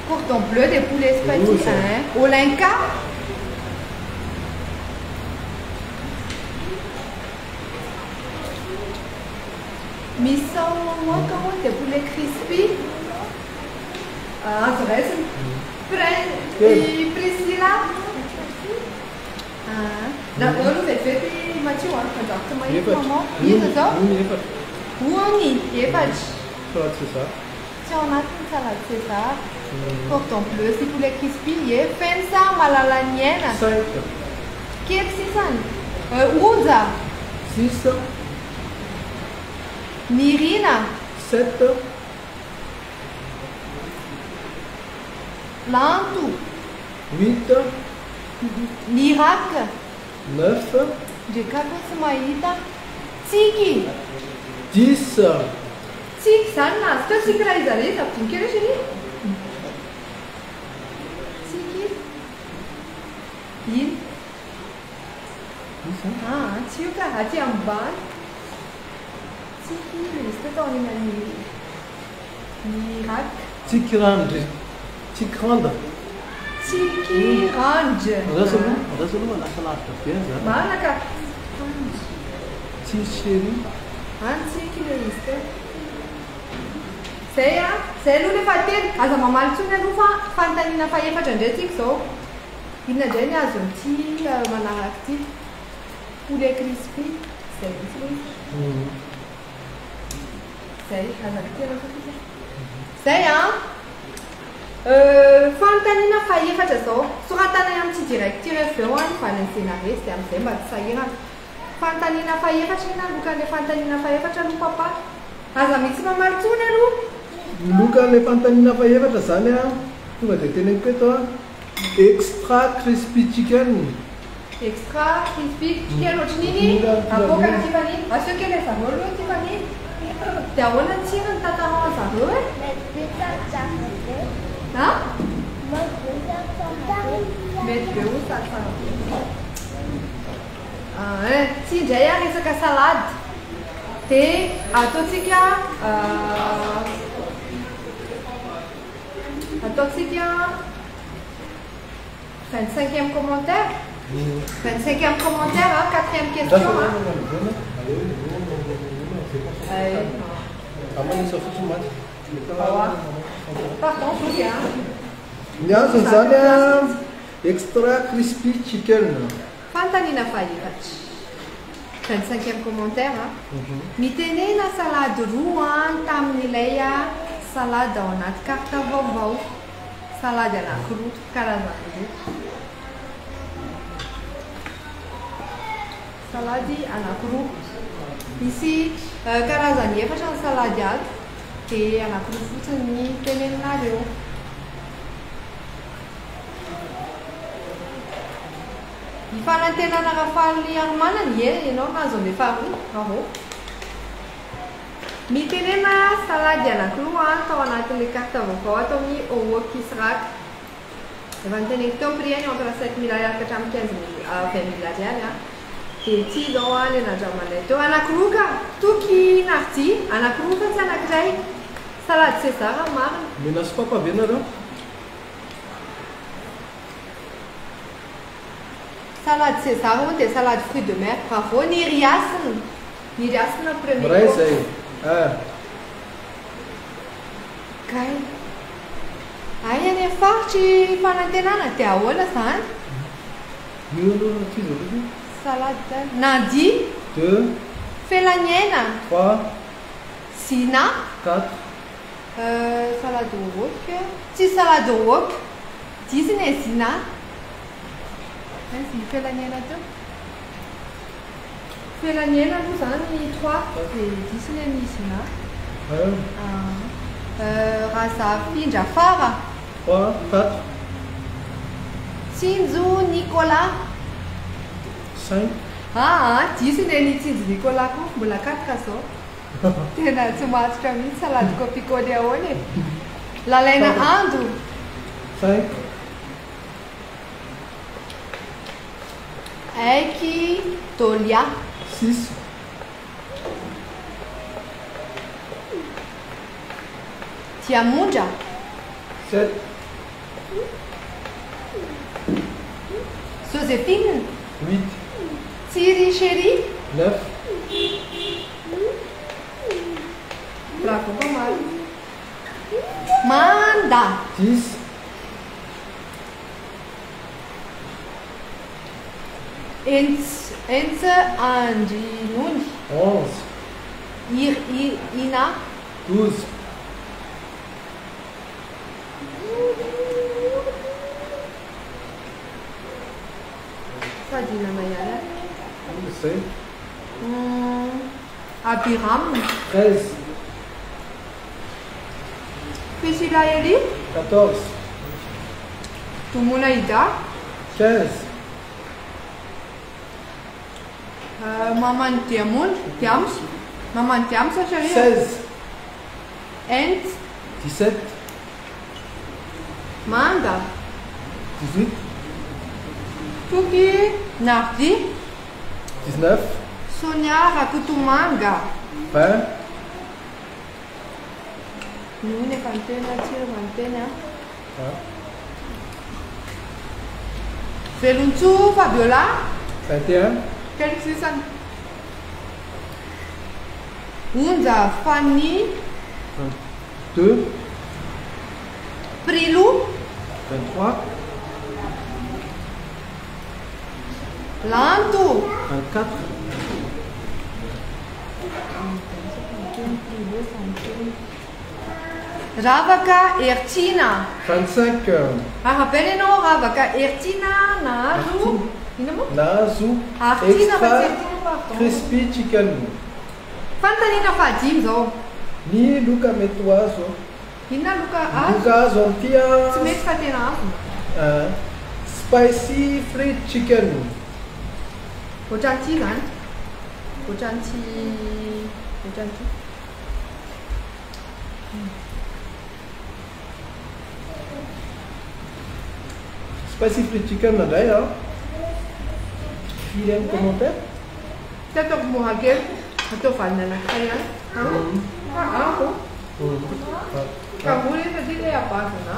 Cordon bleu des poulets spaghetti. Olenka. Misao moka moa dia poulet crispy. Azo raisiny. Priscilla. Nareo aloha vetivety Mathieu a fandrafitra mahitsy maman. Iza zao? Oany efatra. Salade César. Tsy ao anatin'ny salade César. Cordon bleu sy poulet crispy e. Feno sa malala ny hena. 5. Kely sisany. Onja. 6. Mirina. 7. Lanto. 8. Lirac. 9. Ndreka koa tsy mahita. Tsiky. 10. Tsiky zany nazy teo tsiky raha izy areny zavadiny kely otrany. Tsiky. Ino? Tsy io ka aty ambany. Tsiky izy teo tao aninany Lirac. Tsiky randry. Tsiky randra. Tsiky randry. Rasa aloha lasa lavitra be zany. Marina ka. Tsiky chéri. Tsiky le izy teo. Zay a, zay aloha le fahatelo. Aza mamaly tsony aloha fa fanontaniana fahaefatra indray tsika zao. Inona indray ny azon'ity manaraka ity. Poulet crispy. Zay misy le izy. Zay, aza telo fotsiny. Zay a. Fanontaniana fahaefatra zao. Soratana amin'ity direct tiref eo any valin'ny scénariste dia amin'izay mba tsy sahirana. Fanontaniana fahaefatra ina lokan'ilay fanontaniana fahaefatra aloha papa. Aza mitsy mamaly tsony aloha. Lokan'ilay fanontaniana fahaefatra zany a tonga dia teneniko eto a extra crispy chicken. Extra crispy chicken ohatran'iny apoka Tiffany. Asio kely zareo aloha Tiffany. Dia ahoana ny tsirony tantarao zareo e? Ha? Mety be ho satsara. Tsy indray a resaka salady. Dia ataontsika 25e commentaire. 25e commentaire, 4e question. Pardon, je viens. Ny azony zany a extra crispy chicken. Fanontaniana fahaefatra. 25e commentaire. Mitenena salady roa tamin'ilay salady ao anaty karta vaovao. Salady anankiroa karazany roa. Salady anankiroa. Misy karazany efatra ny salady ato. Dia anankiroa fotsiny ny tenenareo. I fanantenana rafaly anomanany ianao nazo alefa aho. Mitenena salady anankiroa tao anatin'ilay carte vaovao atao amin'ny homework israka. Efa niteneniko teo prix entre 7 000 ariary ka hatramin'ny 20 000 ariary. Dia ty zao ilay nandramanay teo anankiroa ka toky narty anankiroa fa tsy anankiray. Salade César marina. Mena sy papa ve nareo? Salade César moa dia salade fruits de mer. Bravo ny riasiny. Ny riasiny premier. Ray zay. Kay. Ay any faritry fanantenana dia ahoana zany? Io ty zao. Salade Nandi. 2. Felaniena. 3. Zina. 4. Salade wok. Tsy salade wok. 10 ny Zina. Ay felaniena teo. Felaniena moa zany 3 dia 10 ny Zina. Raha za findra fara. 3, 4. Tsinjo Nicolas. 5. 10 ny Tsinjo Nicolas koa mbola 4 zao. Tena tsy matotra mihitsy salade copicole ahoana e. Lalaina ando. 5. Aiky Dolia. 6. Tiamondra. 7. Joséphine. 8. Thierry Chéri. 9. Bravo pas mal. Manda. 10. Enze Andinuni. 11. Ina. 12. Ça dit la manière. Je sais. Abiram. 13. Priscilla Eli. 14. Tumunaida. 15. Maman Tiams. Maman Tiams, ça chérie. 16. Ent. 17. Manda. 18. Tuki. Nardi. 19. Sonia Rakutumanga. 20. Nous ne cantena, tire cantena. Feluntu Fabiola. 21. Quel season? Unza Fanny. 22. Prilou. 23. Lanto. 24. Ravaka Ertina. 25. Rappelez-nous Ravaka Ertina Nazu. Nazu. Artina Extra crispy chicken. Fantanina Fadimzo. Ni Luca Metuazo. Hina Luca Luca Zontia. Tu mets Fatina. Spicy fried chicken. Ojanti kan? Ojanti. Spicy fried chicken ada ya? Film commentaire? Tatok Mohagel. Atau Fanana Kaya. Aku. Kamu ni tadi le apa sana?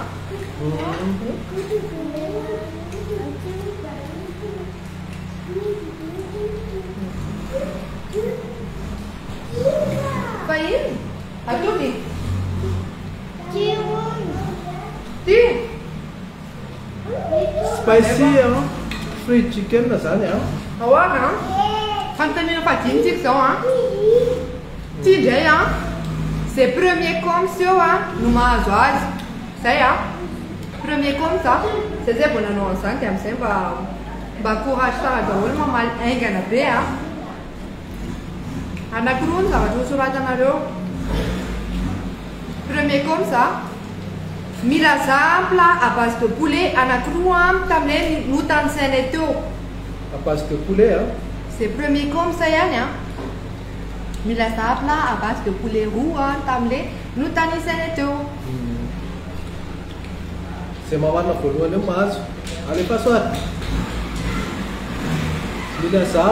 Pain? Atau ni? Ti? Spicy fried chicken là sao nhỉ? Awak kan? Fantanina Fatim Tik so ah. Ti je ya? C'est premier comme ça, nous m'ajoute. Ça y est. Premier comme ça, c'est pour nous ensemble, comme ça, bah courage ça, bah on m'a mal engagé bien. Anak kurun ça va tout sur la table. Premier comme ça, mila simple à base de poulet, anak kurun, tamle nous t'enseigne tout. à base de poulet. Hein. C'est le premier comme ça, hein. Mila sapla à base de poulet roux, tamle, nous tanisane tout. C'est maman na voalohany eo mahazo. Alefa soa. Mila za.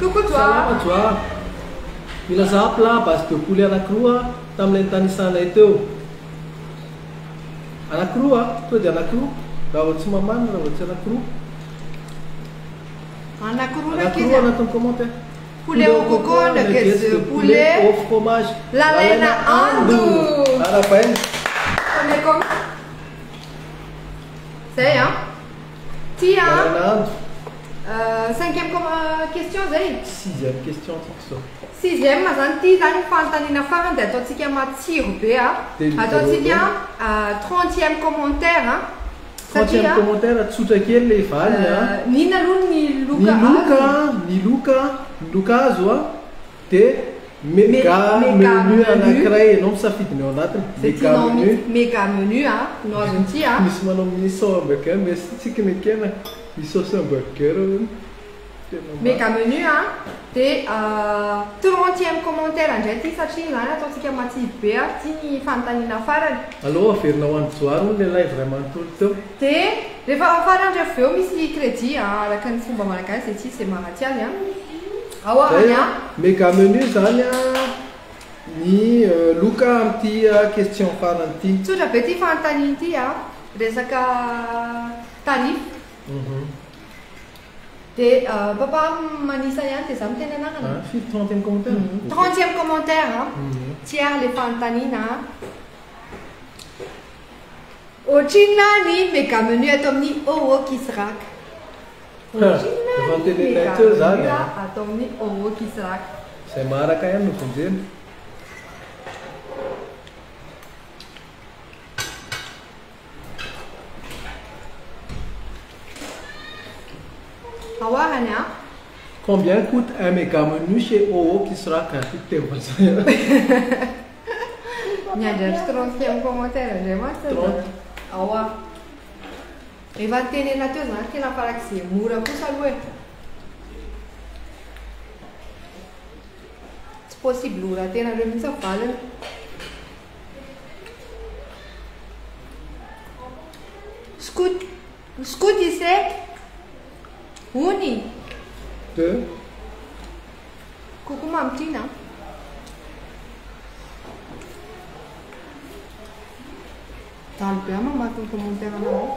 Coucou Salama toi. toi. Mila za plat à base de poulet anankiroa tamin'ilay nitanisanay teo. Anankiroa, tonga dia anankiroa. Raha ohatsy mamana, raha ohatsy anankiroa. Anankiroa Anankiroa anatin'ny commentaire. Poulet au coco, nuggets de poulet, au fromage. la laine andou. Parabéns. On est comme c'est hein? Tiens, La laine andou. cinquième question, Zay. Sixième question sur ça. Sixième, mazanty zany fanontaniana farany dia ataontsika matsiro be ataontsika 30e commentaire Trentième satria commentaire, tsotra kely le valy. nina aloha ny loka Ny loka azo dia méga menu anankiray ianao misafidiny ao anatiny. méga menu no azonty Misy manao misao hamburger, mais tsika nekena misauce hamburger. méga menu dia 30e commentaire indray ty satria zany ataontsika matsiro be ty ny fanontaniana farany. Aloha averina ho an'ny joary hono le live ray manontolo teo. Dia rehefa farany avy eo misy crédit araka ny fomba malagasy dia tsy izay maharatsy azy ahoarany méga menu zany ny loka amin'ity question farany ity. tsotra be ty fanontaniana ity resaka tarif. Dia papa manisa ihany dia za miteny anarana. 30e commentaire. 30e commentaire tiers le fanontaniana ohatrina ny méga menu ato amin'ny OO Kisrak. Efa nitenenay teo zany. Atao amin'ny OO Kisrak. Izay maharaka ihany no vonjeny. Ahoarany Combien coûte un méga menu chez OO Kisrak? Miandry 30e commentaire indray masy. 30. Ahoa. Efa nitenena teo zany tena farak'izay mora kosa aloha e. Tsy possible ora tena reo mihitsy avaliny. Scout isay Uni. 2. Coucou ma petite. T'as le bien, maman, ton commentaire en avant.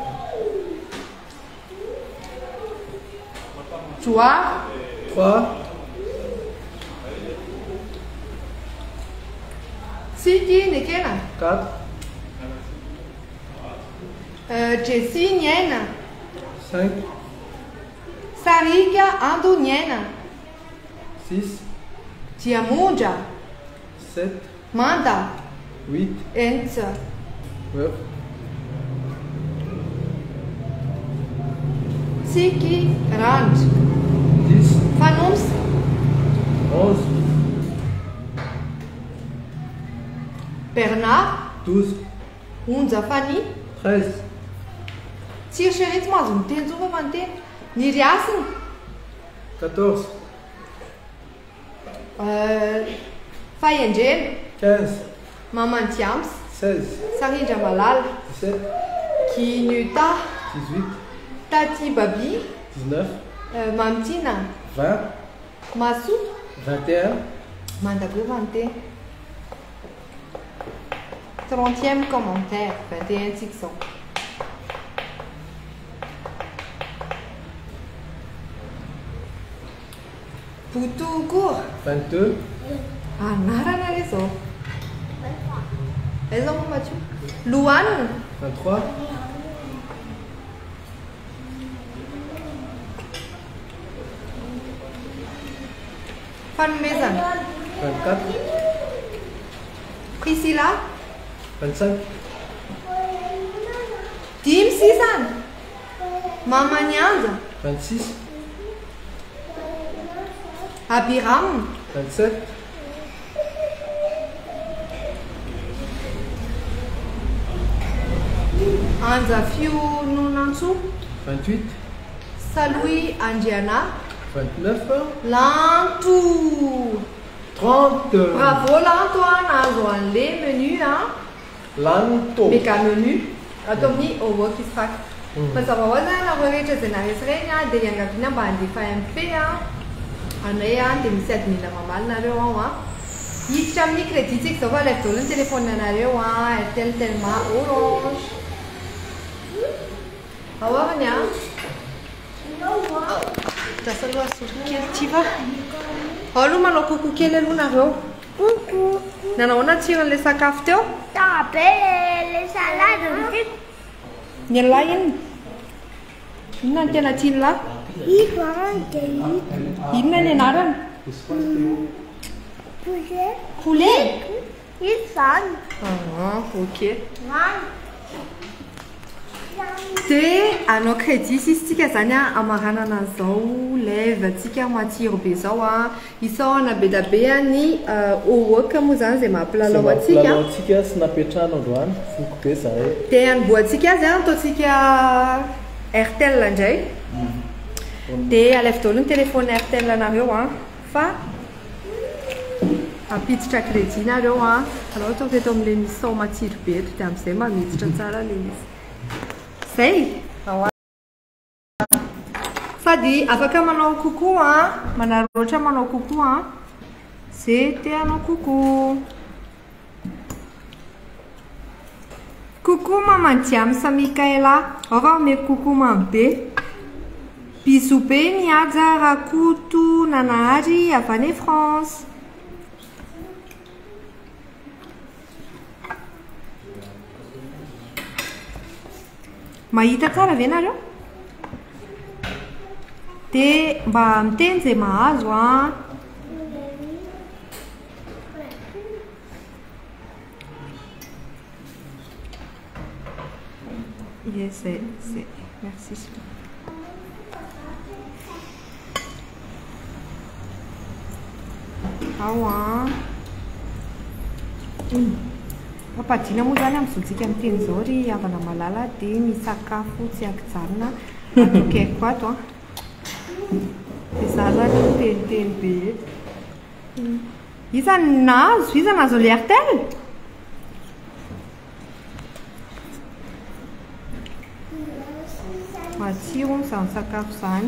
Toi. 3. Siki, nekela. 4. Jessie, niena. 5. Sarika, andoniena. 6. Tiamunja. 7. Manda. 8. Enza. 9. Siki, ranch. 10. Fanums. 11. Bernard. 12. Unza Fanny. 13. Tsy eritrereto mahazo miteny zao fa manteny. Ny riasiny. 14. Fahendrena. 15. Maman Diams. 16. Sarindra Malala. 17. Kinuta. 18. Tati Babi. 19. Mamtina. 20. Massou. 21. Mandabe Vanté. 30e commentaire. 21 600. Putuku. 22. Anarana rezo. Elles ont Mathieu. Louane. 23. Fan Maison. 24. Priscilla. 25. Dim Sisan. Mama Nyanza. 26. Abiram. 27. Anza Fiu Nunansu. 28. Salut Angiana. 29. Lantou. 30. Bravo Lantoine, azo les menus hein. Lanto. Meka menu. Atomni au work is fact. Mazava ho azy nareo rehetra izay naresy regny a dia iangaviana mba handefa MP a anay a dia misy admina mamaly nareo ao a hiditra amin'ny crédit tsika zao fa ilay vidolo ny téléphone anareo a Airtel Telma Orange ahoavany a dasa aloha asotro kely ty va ao aloha manao koko kely aloha nareo Coucou. nanahoana tsiron'ilay sakafo teo T'as appelé les salades aussi? ny lahy iny inona ny tena tiany lahy Ils vendent inona ny anarany poulet. poulet Ils vendent. ok dia anao crédit sisitsika zany a amaranana zao levatsika matsiro be zao a isaona be da be a ny oak moa zany zay mampilalao atsika atsika sy napetrahana androany foko be zahay dia anomboatsika azy a ataotsika Airtel indray dia alay vidolo ny telefone Airtel anareo a fa ampiditra crédit nareo a anao ohatra teto amin'ilay misy sao matsiro be eto dia amin'izay mba miditra tsara le izy zay sady afaka manao coucou a manaro ohatra manao coucou a zay tianao coucou coucou maman Diam sa Mikaela ova me coucou mamy be bisou be niaja rakoto nanahary avy any France mahita tsara ve nareo dia mba miteny zay mahazo a yes c'est merci ao a Papadina moa zany amin'izontsika miteny zao ry havana malala dia misakafo tsy akijarina atokeko ato a dia za zany teniteny be iza nazo le Airtel matsiro izany sakafo zany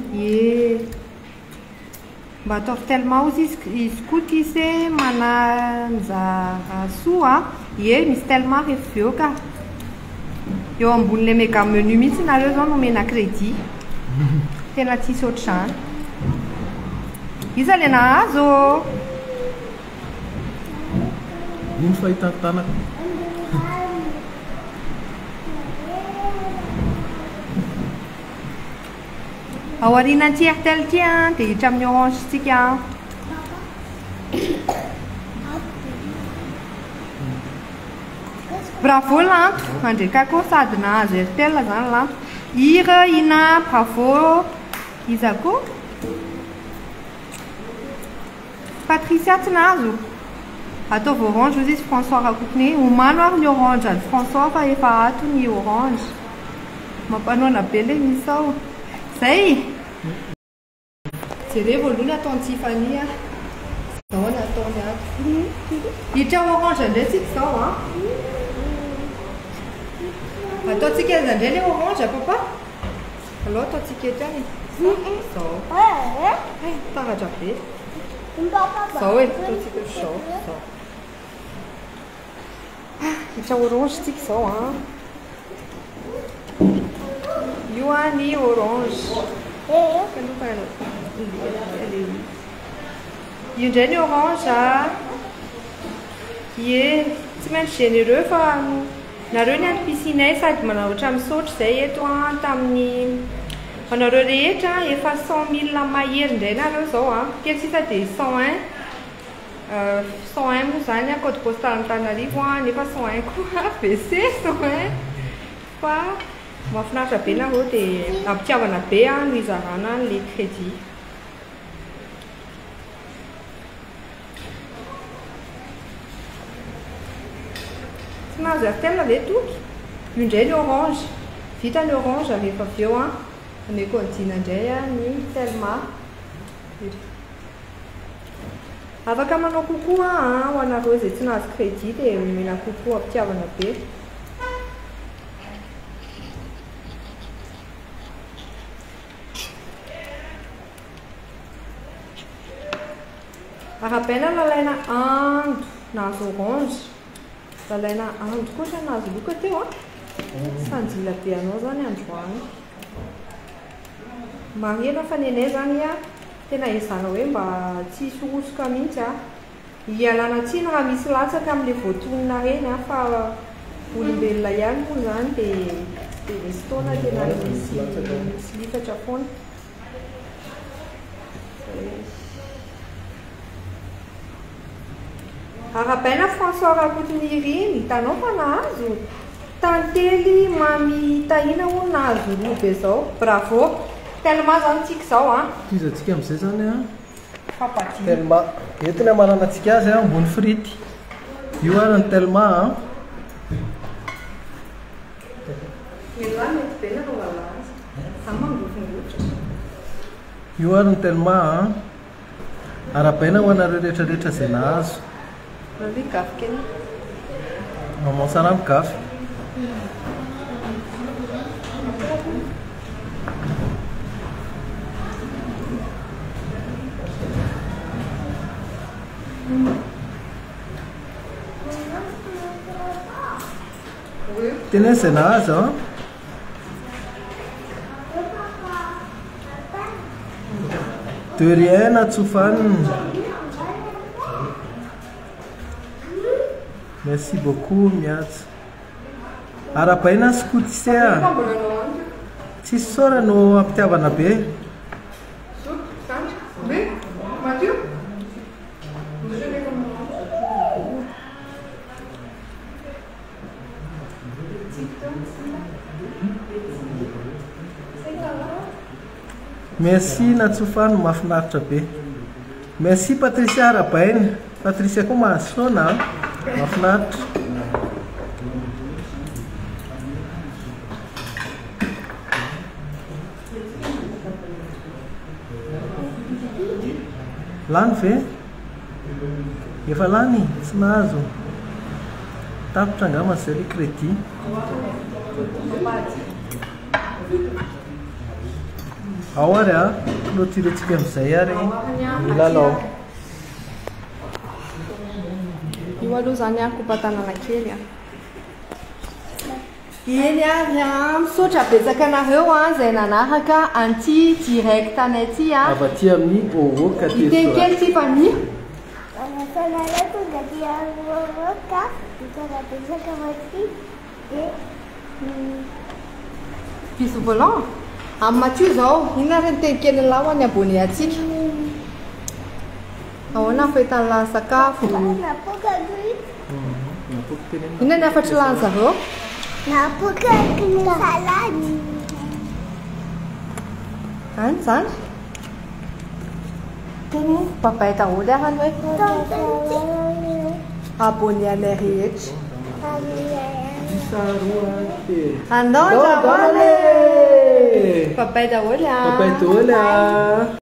mba ataovy tellement ozy izy koa ty se mananjara soa misy tellement rehefa eo ka eo ambon'ilay méga menu mihitsy nareo zao nomena crédit tena tsisy ohatr'izany iza le nahazo ino fahitantanako ao aorianan'ity Airtel ty a dia hiditra amin'ny Orange tsika bravo Lanto andreka koa sady nahazo Airtel zany Lanto ira ina bravo iza koa Patricia tsy nahazo ataovy Orange ozy izy François rakokony omano ary ny Orange any François fa efa ato ny Orange mampanona be le misy ao zay jereo voalohany ataony Tiffany a zao ny ataony ato hiditra Orange indray tsika zao a ataontsika azy indray le Orange papa aloha ataontsika eto any zao taratra be zao e ataontsika zao hiditra Orange tsika zao a io a ny Orange io indray ny Orange a tsy maintsy généreux fa nareo ny antom-pisinay sady manao ohatra misaotro izay eto a tamin'ny anareo rehetra efa 100 000 mahery indray nareo zao a kely sisa dia 101 moa zany a code postal Antananarivo a nefa 101 koa BC 101 fa mahafinaritra be nareo dia ampitiavana be a no izarana le crédit tsy nahazo Airtel ve toky io indray ny Orange vita ny Orange rehefa avy eo a Ny kônjina indray a ny telma. Afaka manao kokoa ho anareo izay tsy nahazo crédit dia omena kokoa ampitiavana be. Arabaina lalaina ando nahazo orange. Lalaina ando kosa nahazo loka teo sanjila be anao zany androany. Marina fa nenay zany a tena izana hoe mba tsy hisorosoka mihitsy hialana tsiny raha misy latsaka amin'ilay voatonona reny fa olombelona ihany moa zany dia misy taona tena misy lifatra foana. Arabaina François Rakotoniry hitanao fa nahazo tantely mamy tahina ho nahazo lobe zao. Bravo! Tellement zany tsika zao izatsika amin'izay zany fapaty. Tellement entina manana antsika azy ambony frity. Io ary ny tellement io ary ny tellement arabaina ho anareo rehetrarehetra izay nahazo. Maman salama gafy. Tena izay nahazo de rien natsofanina. Merci beaucoup miatso. Arabaina skotisea tsisy sora no ampitiavana be. Merci natsofano mahafinaritra be. Merci Patricia Arabaina. Patricia koa mahasona mahafinaritra. Lany ve? Efa lany tsy nahazo. Tapitra angamba izay le crédit. Ao ary clôturetsika amin'izay ary milalao. Io aloha zany kopatanana kely eny ary misaotra betsaka anareo izay nanaraka anty direct anay ty avy aty amin'ny Owoka itenkely ty fa ny piso volant amin'ny Mathieu zao inona reny tenkely la ho any abone atsika. Ahoana fahitan'ny lany sakafo? Inona ny afatry lany zareo? Napoka salady. Any zany? Papay daholo arany hoe abone anay rehetra. Andao andrahoany papay daholo. Papay daholo